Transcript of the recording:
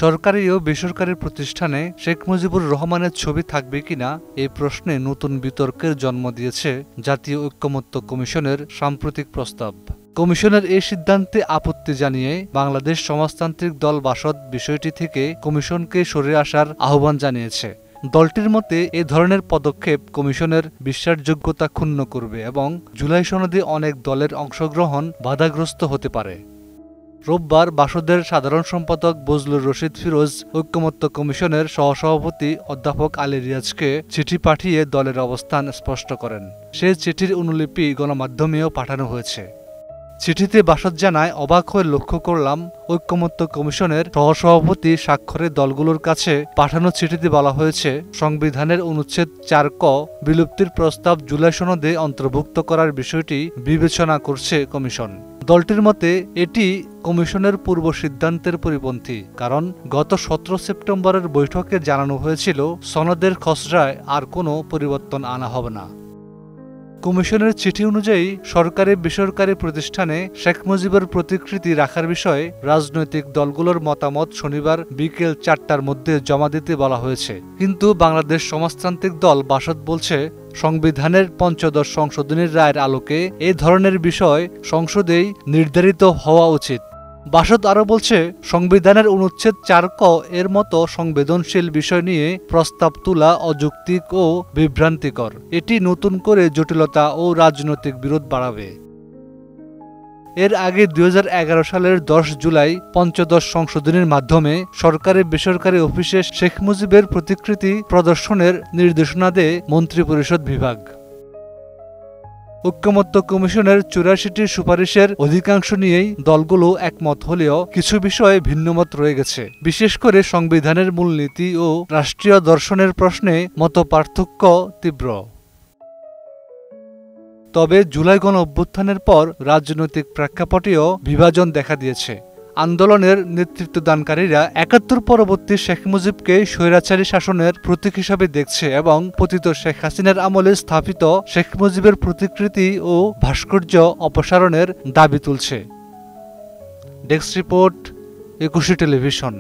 সরকারি ও বেসরকারি প্রতিষ্ঠানে শেখ মুজিবুর রহমানের ছবি থাকবে কিনা এই প্রশ্নে নতুন বিতর্কের জন্ম দিয়েছে জাতীয় ঐকমত্য কমিশনের সাম্প্রতিক প্রস্তাব। কমিশনের এই সিদ্ধান্তে আপত্তি জানিয়ে বাংলাদেশ সমাজতান্ত্রিক দল বাসদ বিষয়টি থেকে কমিশনকে সরে আসার আহ্বান জানিয়েছে। দলটির মতে এ ধরনের পদক্ষেপ কমিশনের বিশ্বাসযোগ্যতা ক্ষুণ্ণ করবে এবং জুলাই সনদে অনেক দলের অংশগ্রহণ বাধাগ্রস্ত হতে পারে। রোববার বাসদের সাধারণ সম্পাদক বজলুর রশিদ ফিরোজ ঐকমত্য কমিশনের সহসভাপতি অধ্যাপক আলী রিয়াজকে চিঠি পাঠিয়ে দলের অবস্থান স্পষ্ট করেন। সেই চিঠির অনুলিপি গণমাধ্যমেও পাঠানো হয়েছে। চিঠিতে বাসদ জানায়, অবাক হয়ে লক্ষ্য করলাম ঐকমত্য কমিশনের সহসভাপতি স্বাক্ষরে দলগুলোর কাছে পাঠানো চিঠিতে বলা হয়েছে সংবিধানের অনুচ্ছেদ ৪ ক বিলুপ্তির প্রস্তাব জুলাই সনদে অন্তর্ভুক্ত করার বিষয়টি বিবেচনা করছে কমিশন। দলটির মতে এটি কমিশনের পূর্ব সিদ্ধান্তের পরিপন্থী, কারণ গত ১৭ সেপ্টেম্বরের বৈঠকে জানানো হয়েছিল সনদের খসড়ায় আর কোনো পরিবর্তন আনা হবে না। কমিশনের চিঠি অনুযায়ী সরকারি বেসরকারি প্রতিষ্ঠানে শেখ মুজিবের প্রতিকৃতি রাখার বিষয়ে রাজনৈতিক দলগুলোর মতামত শনিবার বিকেল ৪টার মধ্যে জমা দিতে বলা হয়েছে। কিন্তু বাংলাদেশ সমাজতান্ত্রিক দল বাসদ বলছে সংবিধানের পঞ্চদশ সংশোধনীর রায়ের আলোকে এ ধরনের বিষয় সংসদেই নির্ধারিত হওয়া উচিত। বাসদ আরও বলছে সংবিধানের অনুচ্ছেদ ৪ ক এর মতো সংবেদনশীল বিষয় নিয়ে প্রস্তাব তোলা অযৌক্তিক ও বিভ্রান্তিকর। এটি নতুন করে জটিলতা ও রাজনৈতিক বিরোধ বাড়াবে। এর আগে ২০১১ সালের ১০ জুলাই পঞ্চদশ সংশোধনীর মাধ্যমে সরকারি বেসরকারি অফিসে শেখ মুজিবের প্রতিকৃতি প্রদর্শনের নির্দেশনা দেয় মন্ত্রিপরিষদ বিভাগ। ঐকমত্য কমিশনের ৮৪টি সুপারিশের অধিকাংশ নিয়েই দলগুলো একমত হলেও কিছু বিষয়ে ভিন্নমত রয়ে গেছে। বিশেষ করে সংবিধানের মূলনীতি ও রাষ্ট্রীয় দর্শনের প্রশ্নে মতপার্থক্য তীব্র। তবে জুলাই গণ অভ্যুত্থানের পর রাজনৈতিক প্রেক্ষাপটেও বিভাজন দেখা দিয়েছে। আন্দোলনের নেতৃত্বদানকারীরা ৭১ পরবর্তী শেখ মুজিবকে স্বৈরাচারী শাসনের প্রতীক হিসাবে দেখছে এবং পতিত শেখ হাসিনার আমলে স্থাপিত শেখ মুজিবের প্রতিকৃতি ও ভাস্কর্য অপসারণের দাবি তুলছে। Desk report, ২১ television.